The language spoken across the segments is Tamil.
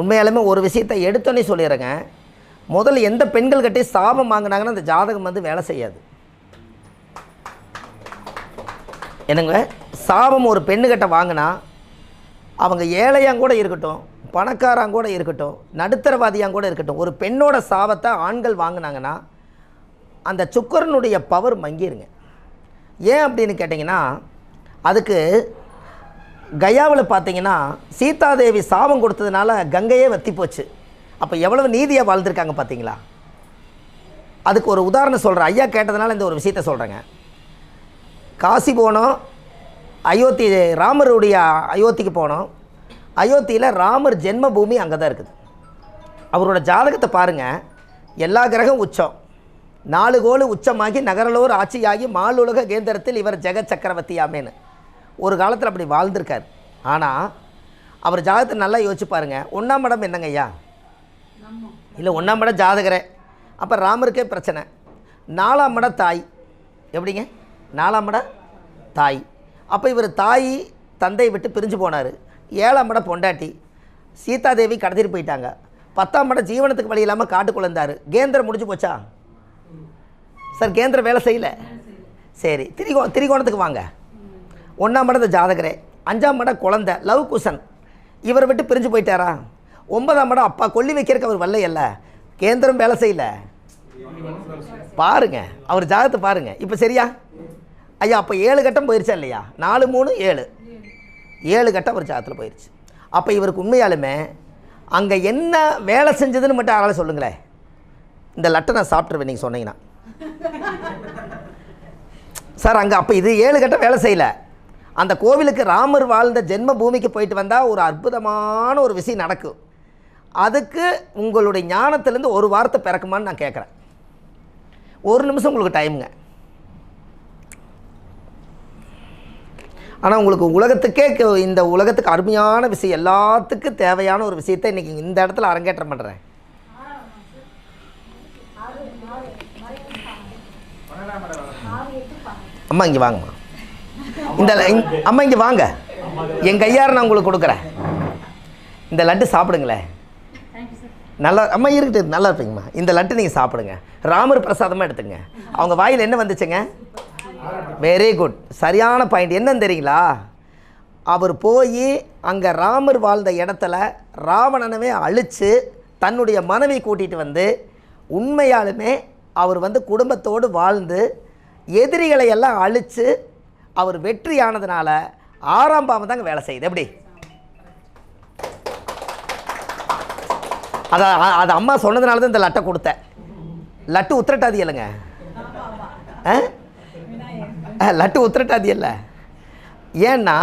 உண்மையாலுமே ஒரு விஷயத்தை எடுத்தோன்னே சொல்லிடுறேங்க. முதல்ல எந்த பெண்கள் கட்டி சாபம் வாங்கினாங்கன்னா அந்த ஜாதகம் வந்து வேலை செய்யாது. என்னங்க, சாபம் ஒரு பெண்ணுக்கிட்ட வாங்கினா அவங்க ஏழையாங்க கூட இருக்கட்டும், பணக்காராங்க கூட இருக்கட்டும், நடுத்தரவாதியாங்க கூட இருக்கட்டும், ஒரு பெண்ணோட சாபத்தை ஆண்கள் வாங்கினாங்கன்னா அந்த சுக்கரனுடைய பவர் மங்கிருங்க. ஏன் அப்படின்னு கேட்டிங்கன்னா, அதுக்கு கயாவில் பார்த்தீங்கன்னா சீதாதேவி சாபம் கொடுத்ததுனால கங்கையே வற்றி போச்சு. அப்போ எவ்வளவு நீதியாக வாழ்ந்துருக்காங்க பார்த்தீங்களா? அதுக்கு ஒரு உதாரணம் சொல்கிறேன். ஐயா கேட்டதுனால இந்த ஒரு விஷயத்த சொல்கிறேங்க. காசி போனோம், அயோத்தி, ராமருடைய அயோத்திக்கு போனோம். அயோத்தியில் ராமர் ஜென்ம பூமி அங்கே தான் இருக்குது. அவரோட ஜாதகத்தை பாருங்கள். எல்லா கிரகம் உச்சம், 4 கோள் உச்சமாகி நகரலோர் ஆட்சியாகி மாலுலக கேந்திரத்தில் இவர் ஜெகத் சக்கரவர்த்தியாமேன்னு ஒரு காலத்தில் அப்படி வாழ்ந்திருக்கார். ஆனால் அவர் ஜாதகத்தை நல்லா யோசிச்சு பாருங்கள். 1ஆம் இடம் என்னங்க ஐயா? இல்லை, 1ஆம் இடம் ஜாதகரே. அப்போ ராமருக்கே பிரச்சனை. 4ஆம் இடம் தாய். எப்படிங்க? 4ஆம் இடம் தாய். அப்போ இவர் தாய் தந்தையை விட்டு பிரிஞ்சு போனார். 7ஆம் இடம் பொண்டாட்டி சீதாதேவி கடத்திட்டு போயிட்டாங்க. 10ஆம் இடம் ஜீவனத்துக்கு வழி இல்லாமல் காட்டுக்குள்ள இருந்தார். கேந்திரம் முடிஞ்சு போச்சா சார்? கேந்திரம் வேலை செய்யலை. சரி, திரிகோணத்துக்கு வாங்க. 1ஆம் இடம் ஜாதகரே. 5ஆம் இடம் குழந்தை லவ் குஷன், இவரை விட்டு பிரிஞ்சு போயிட்டாரா? 9ஆம் இடம் அப்பா, கொல்லி வைக்கிறதுக்கு அவர் வரலையல்ல, கேந்திரம் வேலை செய்யலை. பாருங்க அவர் ஜாதகத்தை பாருங்க. இப்போ சரியா ஐயா? அப்போ 7 கட்டம் போயிடுச்சா இல்லையா? 4 3 7 7 கட்டம் ஒரு ஜாதகத்தில் போயிடுச்சு. அப்போ இவருக்கு உண்மையாலுமே அங்கே என்ன வேலை செஞ்சதுன்னு மட்டும் யாரால சொல்லுங்களேன். இந்த லட்டை நான் சாப்பிட்ருவேன் நீங்கள் சொன்னீங்கன்னா. சார் அங்கே அப்போ இது 7 கட்டம் வேலை செய்யலை. அந்த கோவிலுக்கு ராமர் வாழ்ந்த ஜென்ம பூமிக்கு போயிட்டு வந்தால் ஒரு அற்புதமான ஒரு விஷயம் நடக்கும். அதுக்கு உங்களுடைய ஞானத்திலேருந்து ஒரு வார்த்தை பிறக்குமான்னு நான் கேட்குறேன். 1 நிமிஷம் உங்களுக்கு டைமுங்க. ஆனால் உங்களுக்கு உலகத்துக்கே, இந்த உலகத்துக்கு அருமையான விஷயம், எல்லாத்துக்கும் தேவையான ஒரு விஷயத்தை இன்றைக்கி இந்த இடத்துல அரங்கேற்றம் பண்ணுறேன். அம்மா இங்கே வாங்கம்மா. இந்த அம்மா இங்கே வாங்க. என் கையார நான் உங்களுக்கு கொடுக்குறேன். இந்த லட்டு சாப்பிடுங்களேன். நல்லா அம்மா இருக்கட்டு, நல்லா இருப்பீங்கம்மா. இந்த லட்டு நீங்கள் சாப்பிடுங்க. ராமர் பிரசாதமாக எடுத்துங்க. அவங்க வாயில் என்ன வந்துச்சுங்க? வெரி குட், சரியான பாயிண்ட். என்னன்னு தெரியுங்களா? அவர் போய் அங்கே ராமர் வாழ்ந்த இடத்துல ராவணனவே அழித்து தன்னுடைய மனைவி கூட்டிகிட்டு வந்து உண்மையாலுமே அவர் வந்து குடும்பத்தோடு வாழ்ந்து எதிரிகளை எல்லாம் அழித்து அவர் வெற்றி ஆனதுனால 6ஆம் பாவம் தாங்க வேலை செய்யுது. எப்படி? அது அம்மா சொன்னதுனால தான் இந்த லட்டை கொடுத்தேன். லட்டு உத்திரட்டாதி இல்லைங்க, லட்டு உத்திரட்டாதி இல்லை. ஏன்னா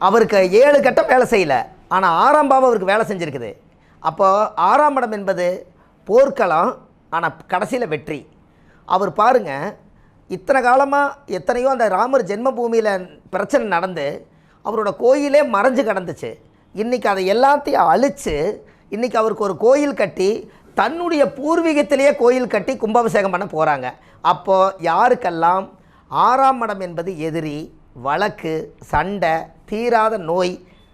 அவருக்கு 7 கட்டம் வேலை செய்யலை, ஆனால் 6ஆம் பாவம் அவருக்கு வேலை செஞ்சுருக்குது. அப்போது 6ஆம் இடம் என்பது போர்க்களம், ஆனால் கடைசியில் வெற்றி. அவர் பாருங்கள், இத்தனை காலமாக எத்தனையோ அந்த ராமர் ஜென்ம பூமியில் பிரச்சனை நடந்து அவரோட கோயிலே மறைஞ்சு கிடந்துச்சு. இன்றைக்கி அதை எல்லாத்தையும் அழித்து இன்றைக்கி அவருக்கு ஒரு கோயில் கட்டி தன்னுடைய பூர்வீகத்திலேயே கோயில் கட்டி கும்பாபிஷேகம் பண்ண போகிறாங்க. அப்போது யாருக்கெல்லாம் 6ஆம் இடம் என்பது எதிரி, வழக்கு, சண்டை, தீராத நோய்,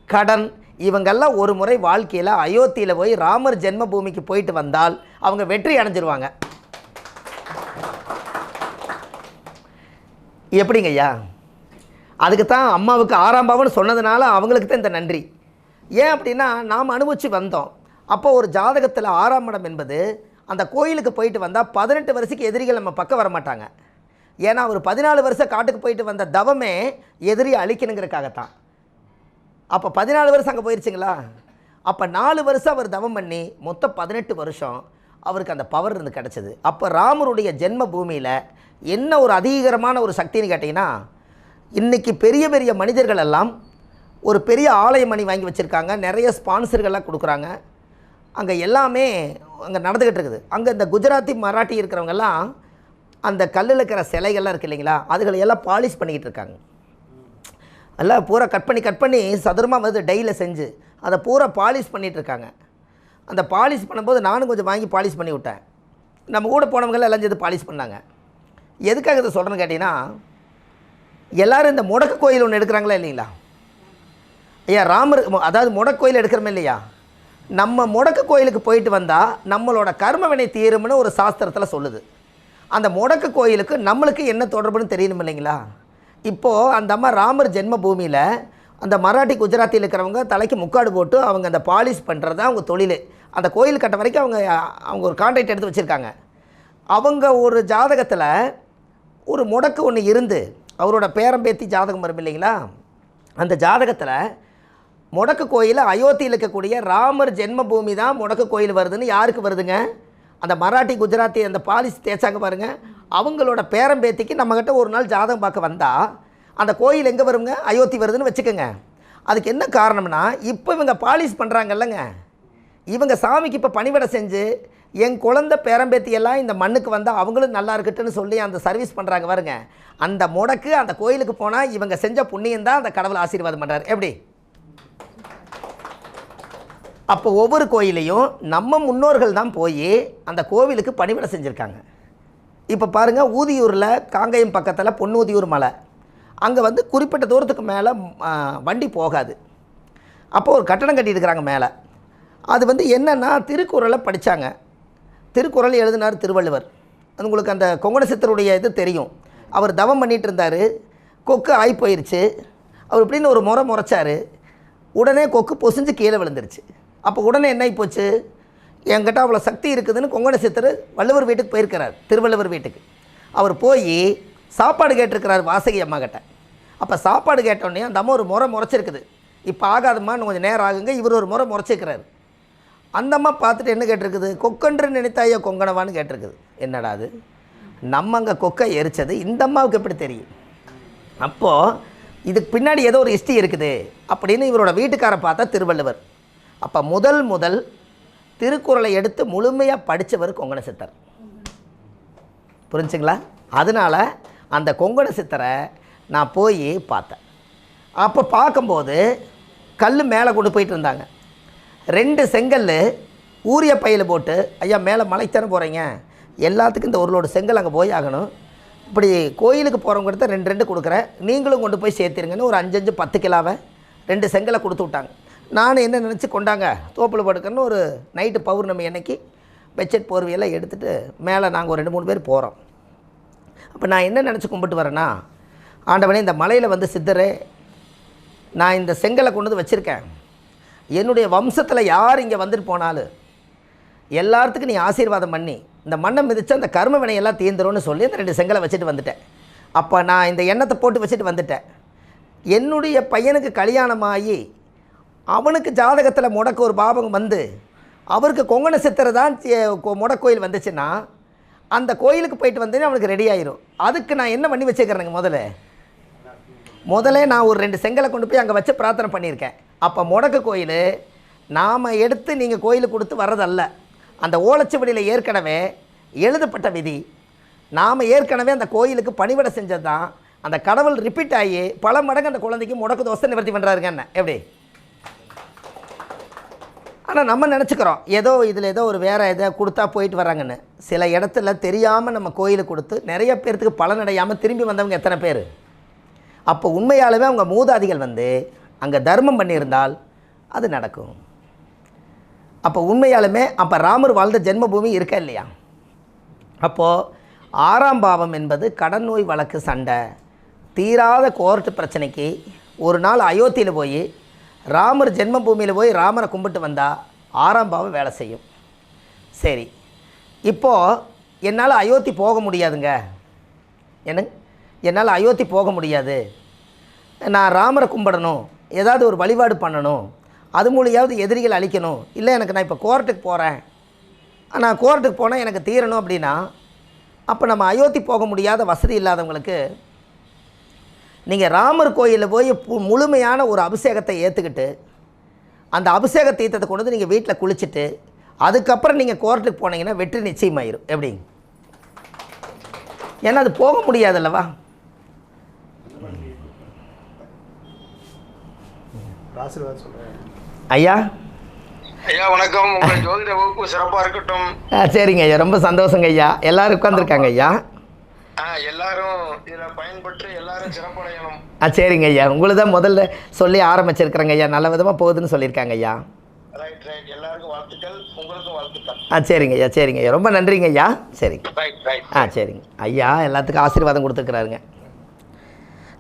கடன், இவங்கெல்லாம் ஒரு முறை வாழ்க்கையில் அயோத்தியில் போய் ராமர் ஜென்ம பூமிக்கு போயிட்டு வந்தால் அவங்க வெற்றி அடைஞ்சிருவாங்க. எப்படிங்க ஐயா? அதுக்கு தான் அம்மாவுக்கு 6ஆம் பாவம்னு சொன்னதுனால அவங்களுக்கு தான் இந்த நன்றி. ஏன் அப்படின்னா நாம் அனுபவித்து வந்தோம். அப்போ ஒரு ஜாதகத்தில் 6ஆம் இடம் என்பது அந்த கோயிலுக்கு போயிட்டு வந்தால் 18 வருஷத்துக்கு எதிரிகள் நம்ம பக்கம் வரமாட்டாங்க. ஏன்னா அவர் 14 வருஷம் காட்டுக்கு போயிட்டு வந்த தவமே எதிரியை அழிக்கணுங்கிறதுக்காகத்தான். அப்போ 14 வருஷம் அங்கே போயிடுச்சிங்களா? அப்போ 4 வருஷம் அவர் தவம் பண்ணி மொத்தம் 18 வருஷம் அவருக்கு அந்த பவர் இருந்து கிடச்சிது. அப்போ ராமருடைய ஜென்ம பூமியில் என்ன ஒரு அதிகரமான ஒரு சக்தின்னு கேட்டிங்கன்னா, இன்றைக்கி பெரிய பெரிய மனிதர்கள் எல்லாம் ஒரு பெரிய ஆலய மணி வாங்கி வச்சுருக்காங்க, நிறைய ஸ்பான்சர்கள்லாம் கொடுக்குறாங்க. அங்கே எல்லாமே அங்கே நடந்துக்கிட்டு இருக்குது. அங்கே இந்த குஜராத்தி மராட்டி இருக்கிறவங்கெல்லாம் அந்த கல்லில் இருக்கிற சிலைகள்லாம் இருக்குது இல்லைங்களா, அதுகளை எல்லாம் பாலிஷ் பண்ணிக்கிட்டு இருக்காங்க. எல்லாம் பூரா கட் பண்ணி சதுரமாக வந்து டையில் செஞ்சு அதை பூரா பாலிஷ் பண்ணிகிட்ருக்காங்க. அந்த பாலிஷ் பண்ணும்போது நானும் கொஞ்சம் வாங்கி பாலிஷ் பண்ணி விட்டேன். நம்ம கூட போனவங்களாம் எல்லாம் சேர்ந்து பாலிஷ் பண்ணாங்க. எதுக்காக இதை சொல்கிறேன்னு கேட்டிங்கன்னா, எல்லோரும் இந்த முடக்கு கோயில் ஒன்று எடுக்கிறாங்களா இல்லைங்களா ஐயா? ராமர், அதாவது முடக்கு கோயில் எடுக்கிறோமே இல்லையா, நம்ம முடக்கு கோயிலுக்கு போயிட்டு வந்தால் நம்மளோட கர்ம வினை தீரும்னு ஒரு சாஸ்திரத்தில் சொல்லுது. அந்த முடக்கு கோயிலுக்கு நம்மளுக்கு என்ன தொடர்புன்னு தெரியணும் இல்லைங்களா? இப்போது அந்த அம்மா ராமர் ஜென்ம பூமியில் அந்த மராட்டி குஜராத்தியில் இருக்கிறவங்க தலைக்கு முக்காடு போட்டு அவங்க அந்த பாலிஷ் பண்ணுறது தான் அவங்க தொழில். அந்த கோயில் கட்ட வரைக்கும் அவங்க ஒரு கான்ட்ராக்ட் எடுத்து வச்சுருக்காங்க. அவங்க ஒரு ஜாதகத்தில் ஒரு முடக்கு ஒன்று இருந்து அவரோட பேரம்பேத்தி ஜாதகம் வரும் இல்லைங்களா? அந்த ஜாதகத்தில் முடக்கு கோயில் அயோத்தியில் இருக்கக்கூடிய ராமர் ஜென்ம பூமி தான் முடக்கு கோயில் வருதுன்னு யாருக்கு வருதுங்க? அந்த மராட்டி குஜராத்தி அந்த பாலிஷ் தேய்ச்சாங்க பாருங்கள், அவங்களோட பேரம்பேத்திக்கு நம்மக்கிட்ட ஒரு நாள் ஜாதகம் பார்க்க வந்தால் அந்த கோயில் எங்கே வருங்க? அயோத்தி வருதுன்னு வச்சுக்கோங்க. அதுக்கு என்ன காரணம்னா, இப்போ இவங்க பாலிஷ் பண்ணுறாங்கல்லங்க, இவங்க சாமிக்கு இப்போ பணிவிடை செஞ்சு என் குழந்தை பேரம்பேத்தியெல்லாம் இந்த மண்ணுக்கு வந்தால் அவங்களும் நல்லா இருக்கட்டுன்னு சொல்லி அந்த சர்வீஸ் பண்ணுறாங்க பாருங்க. அந்த முடக்கு அந்த கோயிலுக்கு போனால் இவங்க செஞ்ச புண்ணியம் தான் அந்த கடவுள் ஆசீர்வாதம் பண்ணுறாரு. எப்படி? அப்போ ஒவ்வொரு கோயிலையும் நம்ம முன்னோர்கள் தான் போய் அந்த கோவிலுக்கு பணிவிடை செஞ்சுருக்காங்க. இப்போ பாருங்கள், ஊதியூரில் காங்கயம் பக்கத்தில் பொன்னூதியூர் மலை, அங்கே வந்து குறிப்பிட்ட தூரத்துக்கு மேலே வண்டி போகாது. அப்போது ஒரு கட்டடம் கட்டியிருக்கிறாங்க மேலே. அது வந்து என்னென்னா திருக்குறளை படித்தாங்க. திருக்குறள் எழுதினார் திருவள்ளுவர். அது உங்களுக்கு அந்த கொங்கண சித்தருடைய இது தெரியும். அவர் தவம் பண்ணிகிட்டு இருந்தார், கொக்கு ஆகி போயிடுச்சு. அவர் இப்படின்னு ஒரு முறைச்சார், உடனே கொக்கு பொசிஞ்சு கீழே விழுந்துருச்சு. அப்போ உடனே என்ன ஆகிப்போச்சு, என்கிட்ட அவ்வளோ சக்தி இருக்குதுன்னு கொங்கண சித்தர் வள்ளுவர் வீட்டுக்கு போயிருக்கிறார், திருவள்ளுவர் வீட்டுக்கு. அவர் போய் சாப்பாடு கேட்டிருக்கிறார் வாசகி அம்மா கிட்ட. அப்போ சாப்பாடு கேட்டோடனே அந்த அம்மா ஒரு முறைச்சிருக்குது. இப்போ ஆகாதம்மா, இன்னும் கொஞ்சம் நேரம் ஆகுங்க. இவர் ஒரு முறைச்சிருக்கிறார். அந்த அம்மா பார்த்துட்டு என்ன கேட்டிருக்குது, கொக்கன்று நினைத்தாயோ கொங்கணவான்னு கேட்டிருக்குது. என்னடா அது, நம்ம அங்கே கொக்கை எரிச்சது இந்த அம்மாவுக்கு எப்படி தெரியும்? அப்போது இதுக்கு பின்னாடி ஏதோ ஒரு ஹிஸ்ட்ரி இருக்குது அப்படின்னு இவரோட வீட்டுக்காரை பார்த்தா திருவள்ளுவர். அப்போ முதல் திருக்குறளை எடுத்து முழுமையாக படித்தவர் கொங்கண சித்தர். புரிஞ்சுங்களா? அதனால் அந்த கொங்கண சித்தரை நான் போய் பார்த்தேன். அப்போ பார்க்கும்போது கல் மேலே கொண்டு போயிட்டு இருந்தாங்க. 2 செங்கல் ஊரிய பையில் போட்டு, ஐயா மேலே மலைத்தானே போகிறீங்க, எல்லாத்துக்கும் இந்த ஒரு லோடு செங்கல் அங்கே போய் ஆகணும், இப்படி கோயிலுக்கு போகிறவங்க கிட்ட 2 கொடுக்குறேன், நீங்களும் கொண்டு போய் சேர்த்துருங்கன்னு ஒரு 5 10 கிலோவை 2 செங்கலை கொடுத்து விட்டாங்க. நானும் என்ன நினச்சி, கொண்டாங்க தோப்பில் படுக்கணுன்னு ஒரு நைட்டு பௌர்ணமி அன்னைக்கு பெட்ஷீட் போர்வையெல்லாம் எடுத்துகிட்டு மேலே நாங்கள் ஒரு 2 3 பேர் போகிறோம். அப்போ நான் என்ன நினச்சி கும்பிட்டு வரேன்னா, ஆண்டவனே இந்த மலையில் வந்து சித்தரே, நான் இந்த செங்கலை கொண்டு வந்து வச்சுருக்கேன், என்னுடைய வம்சத்தில் யார் இங்கே வந்துட்டு போனாலும் எல்லாத்துக்கும் நீ ஆசீர்வாதம் பண்ணி இந்த மண்ணை மிதித்து அந்த கர்ம வினையெல்லாம் தீர்ந்துரும்னு சொல்லி அந்த 2 செங்கலை வச்சுட்டு வந்துட்டேன். அப்போ நான் இந்த எண்ணத்தை போட்டு வச்சுட்டு வந்துட்டேன். என்னுடைய பையனுக்கு கல்யாணமாகி அவனுக்கு ஜாதகத்தில் முடக்கு ஒரு பாபம் வந்து அவருக்கு கொங்கண சித்திரை தான் முடக்கோயில் வந்துச்சுன்னா அந்த கோயிலுக்கு போயிட்டு வந்தேன்னு அவனுக்கு ரெடி ஆயிரும். அதுக்கு நான் என்ன பண்ணி வச்சுக்கிறேங்க, முதல்ல நான் ஒரு 2 செங்கலை கொண்டு போய் அங்கே வச்சு பிரார்த்தனை பண்ணியிருக்கேன். அப்போ முடக்கு கோயில் நாம் எடுத்து நீங்கள் கோயிலுக்கு கொடுத்து வர்றதல்ல, அந்த ஓலைச்சுவடியில் ஏற்கனவே எழுதப்பட்ட விதி. நாம் ஏற்கனவே அந்த கோயிலுக்கு பணிவிடை செஞ்சது தான் அந்த கடவுள் ரிப்பீட் ஆகி பல மடங்கு அந்த குழந்தைக்கு முடக்கு தோசை நிவர்த்தி பண்ணுறாருங்க. என்ன எப்படி? ஆனால் நம்ம நினச்சிக்கிறோம் ஏதோ இதில் ஏதோ ஒரு வேறு எதை கொடுத்தா போயிட்டு வராங்கன்னு. சில இடத்துல தெரியாமல் நம்ம கோயிலுக்கு கொடுத்து நிறைய பேர்த்துக்கு பலனடையாமல் திரும்பி வந்தவங்க எத்தனை பேர்? அப்போ உண்மையாலுமே அவங்க மூதாதிகள் வந்து அங்கே தர்மம் பண்ணியிருந்தால் அது நடக்கும். அப்போ உண்மையாலுமே அப்போ ராமர் வாழ்ந்த ஜென்மபூமி இருக்கா இல்லையா? அப்போது 6ஆம் பாவம் என்பது கடன் நோய் வழக்கு சண்டை தீராத கோர்ட்டு பிரச்சனைக்கு ஒரு நாள் அயோத்தியில் போய் ராமர் ஜென்மபூமியில் போய் ராமரை கும்பிட்டு வந்தால் 6ஆம் பாவம் வேலை செய்யும். சரி, இப்போது என்னால் அயோத்தி போக முடியாதுங்க, என்னால் அயோத்தி போக முடியாது, நான் ராமரை கும்பிடணும், ஏதாவது ஒரு வழிபாடு பண்ணணும், அது மூலியாவது எதிரிகள் அழிக்கணும், இல்லை எனக்கு நான் இப்போ கோர்ட்டுக்கு போகிறேன், நான் கோர்ட்டுக்கு போனால் எனக்கு தீரணும் அப்படின்னா, அப்போ நம்ம அயோத்தி போக முடியாத வசதி இல்லாதவங்களுக்கு நீங்கள் ராமர் கோயிலில் போய் முழுமையான ஒரு அபிஷேகத்தை ஏற்றுக்கிட்டு அந்த அபிஷேக தீர்த்தத்தை கொண்டு வந்து நீங்கள் வீட்டில் குளிச்சுட்டு அதுக்கப்புறம் நீங்கள் கோர்ட்டுக்கு போனீங்கன்னா வெற்றி நிச்சயமாயிரும். எப்படி? ஏன்னா அது போக முடியாதுல்லவா? ஐயா ஐயா வணக்கம். உங்கள் ஜோதிட வகுப்பு சிறப்பாக இருக்கட்டும். சரிங்க ஐயா, ரொம்ப சந்தோஷங்க ஐயா. எல்லாரும் உட்காந்துருக்காங்க ஐயா. எல்லாரும் இதில் பயன்பட்டு எல்லாரும் சிறப்படையணும். சரிங்க ஐயா, உங்களுக்கு தான் முதல்ல சொல்லி ஆரம்பிச்சிருக்கிறேங்க ஐயா, நல்ல விதமாக போகுதுன்னு சொல்லியிருக்காங்க ஐயா. ரைட் எல்லாருக்கும் வாழ்த்துக்கள், உங்களுக்கும் வாழ்த்துக்கள். சரிங்க ஐயா, சரிங்க ஐயா, ரொம்ப நன்றிங்க ஐயா. சரிங்க. ரைட். சரிங்க ஐயா, எல்லாத்துக்கும் ஆசீர்வாதம் கொடுத்துருக்குறாருங்க.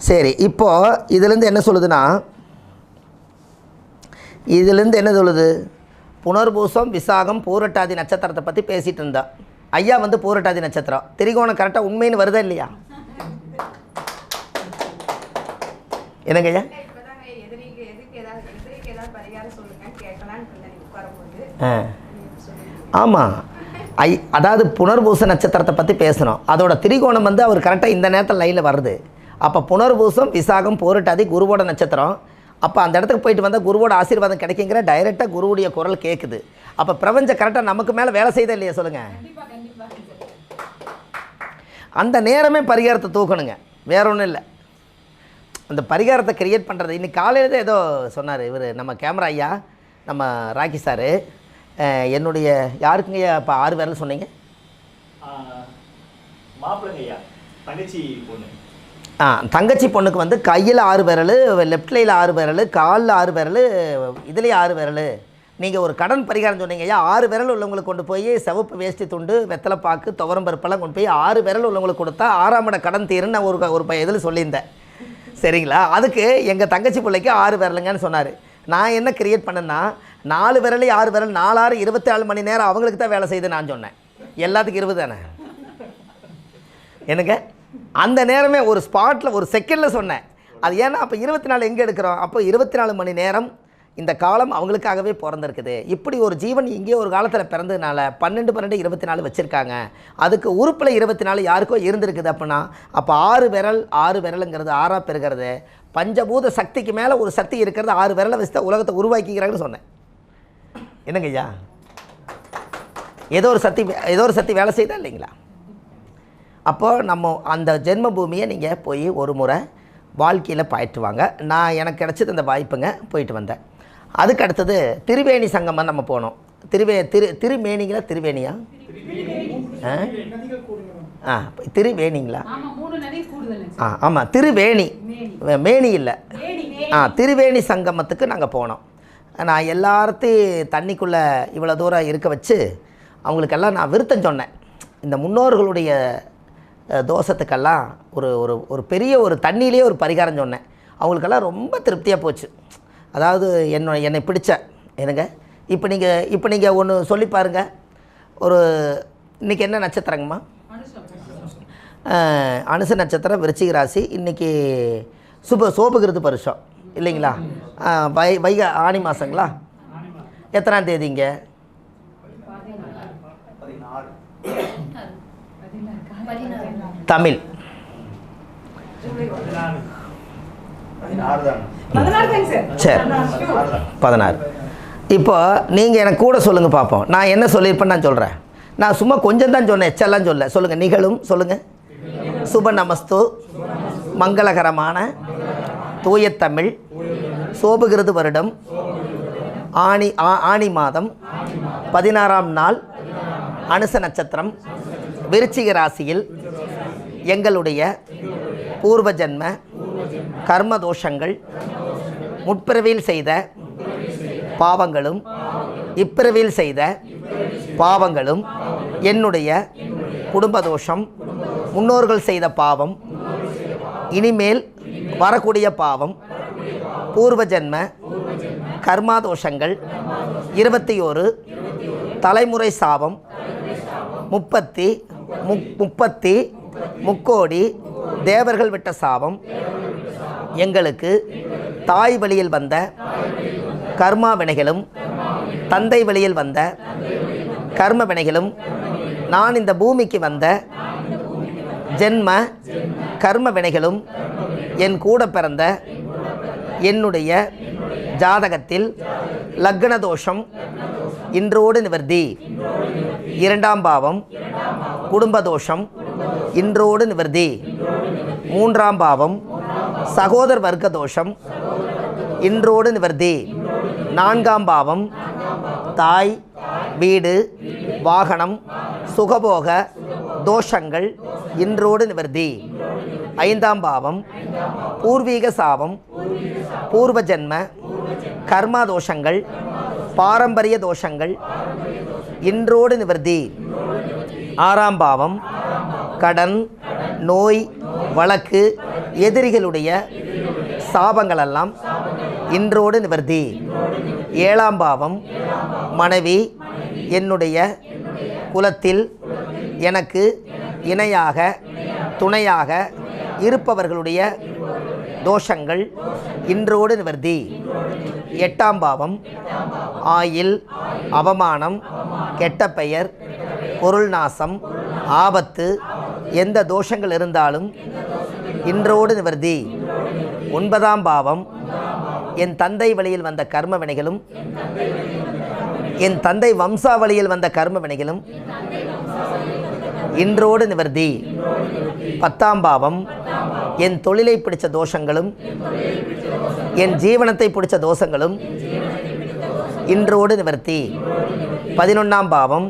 சரி, இப்போது இதுலேருந்து என்ன சொல்லுதுன்னா, இதுலேருந்து என்ன சொல்லுது, புனர்பூசம், விசாகம், பூரட்டாதி நட்சத்திரத்தை பற்றி பேசிகிட்டு இருந்தா. ஐயா வந்து பூரட்டாதி நட்சத்திரம், திரிகோணம் கரெக்டாக உண்மைன்னு வருதா இல்லையா? என்னங்க ஐயா? ஆமாம், அதாவது புனர்பூச நட்சத்திரத்தை பற்றி பேசணும். அதோட திரிகோணம் வந்து அவர் கரெக்டாக இந்த நேரத்தில் லைனில் வருது. அப்போ புனர்பூசம், விசாகம், பூரட்டாதி குருவோட நட்சத்திரம். அப்போ அந்த இடத்துக்கு போயிட்டு வந்தால் குருவோட ஆசீர்வாதம் கிடைக்குங்கிற டைரெக்டாக குருவுடைய குரல் கேட்குது. அப்போ பிரபஞ்சம் கரெக்டாக நமக்கு மேலே வேலை செய்தா இல்லையா சொல்லுங்கள்? அந்த நேரமே பரிகாரத்தை தூக்கணுங்க, வேற ஒன்றும் இல்லை. அந்த பரிகாரத்தை கிரியேட் பண்ணுறது இன்றைக்கி காலையில் தான் ஏதோ சொன்னார் இவர், நம்ம கேமரா ஐயா, நம்ம ராக்கி சார். என்னுடைய யாருக்குங்க ஐயா இப்போ 6 விரல் சொன்னீங்க? மாப்பிள்ளைங்கய்யா, தங்கச்சி பொண்ணு. தங்கச்சி பொண்ணுக்கு வந்து கையில் 6 விரல், லெஃப்ட் கையில் 6 விரல், காலில் 6 விரல், இதுலேயே 6 விரல். நீங்கள் ஒரு கடன் பரிகாரம் சொன்னீங்க ஐயா. 6 விரல் உள்ளவங்களுக்கு கொண்டு போய் சிவப்பு வேஷ்டி துண்டு, வெத்தலை பாக்கு, துவரம் பருப்பெல்லாம் கொண்டு போய் 6 விரல் உள்ளவங்களுக்கு கொடுத்தா 6ஆம் இட கடன் தீருன்னு நான் ஒரு இதில் சொல்லியிருந்தேன். சரிங்களா? அதுக்கு எங்கள் தங்கச்சி பிள்ளைக்கு 6 விரலுங்கன்னு சொன்னார். நான் என்ன கிரியேட் பண்ணேன்னா, 4 விரல் 6 விரல் 4 6 24 மணி நேரம் அவங்களுக்கு தான் வேலை செய்யுது நான் சொன்னேன். எல்லாத்துக்கும் 20 தானே எனக்கு அந்த நேரமே ஒரு ஸ்பாட்டில் ஒரு செகண்டில் சொன்னேன். அது ஏன்னா அப்போ 24 எங்கே எடுக்கிறோம்? அப்போ 24 மணி நேரம் இந்த காலம் அவங்களுக்காகவே பிறந்திருக்குது. இப்படி ஒரு ஜீவன் இங்கே ஒரு காலத்தில் பிறந்ததுனால 12 12 24 வச்சுருக்காங்க. அதுக்கு உறுப்பில் 24 யாருக்கோ இருந்திருக்குது. அப்படின்னா அப்போ 6 விரலுங்கிறது 6ஆக பெறுகிறது. பஞ்சபூத சக்திக்கு மேலே ஒரு சக்தி இருக்கிறது. 6 விரலை வச்சு தான் உலகத்தை உருவாக்கிக்கிறாங்கன்னு சொன்னேன். என்னங்க ஐயா, ஏதோ ஒரு சக்தி வேலை செய்தா இல்லைங்களா? அப்போது நம்ம அந்த ஜென்ம பூமியை நீங்கள் போய் ஒரு முறை வாழ்க்கையில் போயிட்டு வாங்க. நான் எனக்கு கிடச்சது அந்த வாய்ப்புங்க, போயிட்டு வந்தேன். அதுக்கு அடுத்தது திருவேணி சங்கமம் நம்ம போனோம். திருமேனிங்களா திருவேணியா? திருவேணிங்களா? ஆமாம், திருவேணி, மேனி இல்லை. திருவேணி சங்கமத்துக்கு நாங்கள் போனோம். நான் எல்லாத்தையும் தண்ணிக்குள்ளே இவ்வளோ தூரம் இருக்க வச்சு அவங்களுக்கெல்லாம் நான் விருத்தம் சொன்னேன். இந்த முன்னோர்களுடைய தோஷத்துக்கெல்லாம் ஒரு பெரிய ஒரு தண்ணியிலே ஒரு பரிகாரம் சொன்னேன். அவங்களுக்கெல்லாம் ரொம்ப திருப்தியாக போச்சு. அதாவது என்னை பிடிச்ச என்னங்க, இப்போ நீங்கள் ஒன்று சொல்லி பாருங்கள். இன்றைக்கி என்ன நட்சத்திரங்கம்மா? அனுச நட்சத்திரம், விருச்சிக ராசி. இன்றைக்கி சோபகிருது பருஷம் இல்லைங்களா? வைகை ஆனி மாதங்களா? எத்தனாம் தேதிங்க? 16 தமிழ். சரி, 16. இப்போ நீங்கள் எனக்கு கூட சொல்லுங்கள் பார்ப்போம். நான் என்ன சொல்லியிருப்பேன்னு நான் சொல்கிறேன். நான் சும்மா கொஞ்சம் தான் சொன்னேன், எச்செல்லாம் சொல்ல. சொல்லுங்கள், நிகழும் சொல்லுங்கள். சுப நமஸ்து, மங்களகரமான தூயத்தமிழ், சோபகிருது வருடம், ஆனி மாதம் 16ஆம் நாள், அனுச நட்சத்திரம், விருச்சிக ராசியில் எங்களுடைய பூர்வ ஜன்ம கர்ம தோஷங்கள், முற்பிறவியில் செய்த பாவங்களும் இப்பிறவியில் செய்த பாவங்களும், என்னுடைய குடும்ப தோஷம், முன்னோர்கள் செய்த பாவம், இனிமேல் வரக்கூடிய பாவம், பூர்வ ஜன்ம கர்மா தோஷங்கள் 21 தலைமுறை சாபம், 30 முக்கோடி தேவர்கள் விட்ட சாபம், எங்களுக்கு தாய் வழியில் வந்த கர்மா வினைகளும் தந்தை வழியில் வந்த கர்ம வினைகளும், நான் இந்த பூமிக்கு வந்த ஜென்ம கர்ம வினைகளும், என் கூட பிறந்த என்னுடைய ஜாதகத்தில் லக்ன தோஷம் இன்றோடு நிவர்த்தி. 2ஆம் பாவம் குடும்ப தோஷம் இன்றோடு நிவர்த்தி. 3ஆம் பாவம் சகோதர வர்க்க தோஷம் இன்றோடு நிவர்த்தி. 4ஆம் பாவம் தாய் வீடு வாகனம் சுகபோக தோஷங்கள் இன்றோடு நிவர்த்தி. 5ஆம் பாவம் பூர்வீக சாபம் பூர்வ ஜன்ம கர்மா தோஷங்கள் பாரம்பரிய தோஷங்கள் இன்றோடு நிவர்த்தி. 6ஆம் பாவம் கடன், நோய், வழக்கு, எதிரிகளுடைய சாபங்களெல்லாம் இன்றோடு நிவர்த்தி. 7ஆம் பாவம் மனைவி, என்னுடைய குலத்தில் எனக்கு இணையாக துணையாக இருப்பவர்களுடைய தோஷங்கள் இன்றோடு நிவர்த்தி. 8ஆம் பாவம் ஆயில், அவமானம், கெட்ட பெயர், பொருள் நாசம், ஆபத்து, எந்த தோஷங்கள் இருந்தாலும் இன்றோடு நிவர்த்தி. 9ஆம் பாவம் என் தந்தை வழியில் வந்த கர்ம வினைகளும் என் தந்தை வம்சாவளியில் வந்த கர்ம வினைகளும் இன்றோடு நிவர்த்தி. 10ஆம் பாவம் என் தொழிலை பிடிச்ச தோஷங்களும் என் ஜீவனத்தை பிடிச்ச தோஷங்களும் இன்றோடு நிவர்த்தி. 11ஆம் பாவம்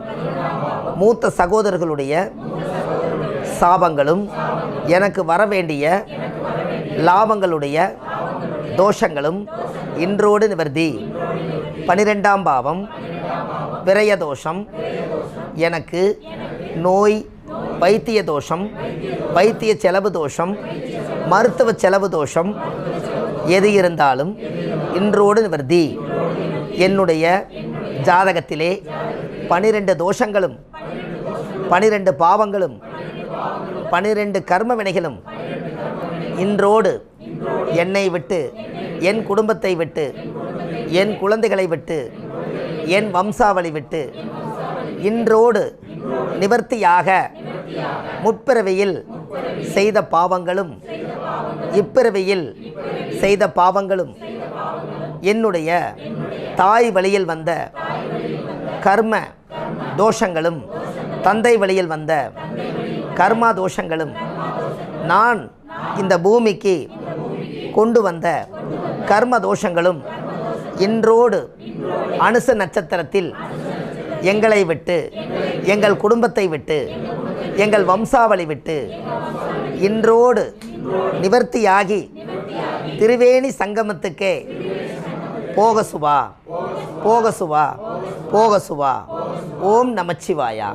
மூத்த சகோதரர்களுடைய சாபங்களும் எனக்கு வரவேண்டிய லாபங்களுடைய தோஷங்களும் இன்றோடு நிவர்த்தி. 12ஆம் பாவம் விரய தோஷம், எனக்கு நோய், வைத்திய தோஷம், வைத்திய செலவு தோஷம், மருத்துவ செலவு தோஷம் எது இருந்தாலும் இன்றோடு நிவர்த்தி. என்னுடைய ஜாதகத்திலே 12 தோஷங்களும் 12 பாவங்களும் 12 கர்ம வினைகளும் இன்றோடு என்னை விட்டு, என் குடும்பத்தை விட்டு, என் குழந்தைகளை விட்டு, என் வம்சாவளி விட்டு இன்றோடு நிவர்த்தியாக முற்பிறவியில் செய்த பாவங்களும் இப்பிறவியில் செய்த பாவங்களும் என்னுடைய தாய் வழியில் வந்த கர்ம தோஷங்களும் தந்தை வழியில் வந்த கர்மா தோஷங்களும் நான் இந்த பூமிக்கு கொண்டு வந்த கர்ம தோஷங்களும் இன்றோடு அனுச நட்சத்திரத்தில் எங்களை விட்டு, எங்கள் குடும்பத்தை விட்டு, எங்கள் வம்சாவளி விட்டு இன்றோடு நிவர்த்தியாகி திருவேணி சங்கமத்துக்கே போக சுவா, போக சுவா, போக சுவா. ஓம் நமச்சிவாயா.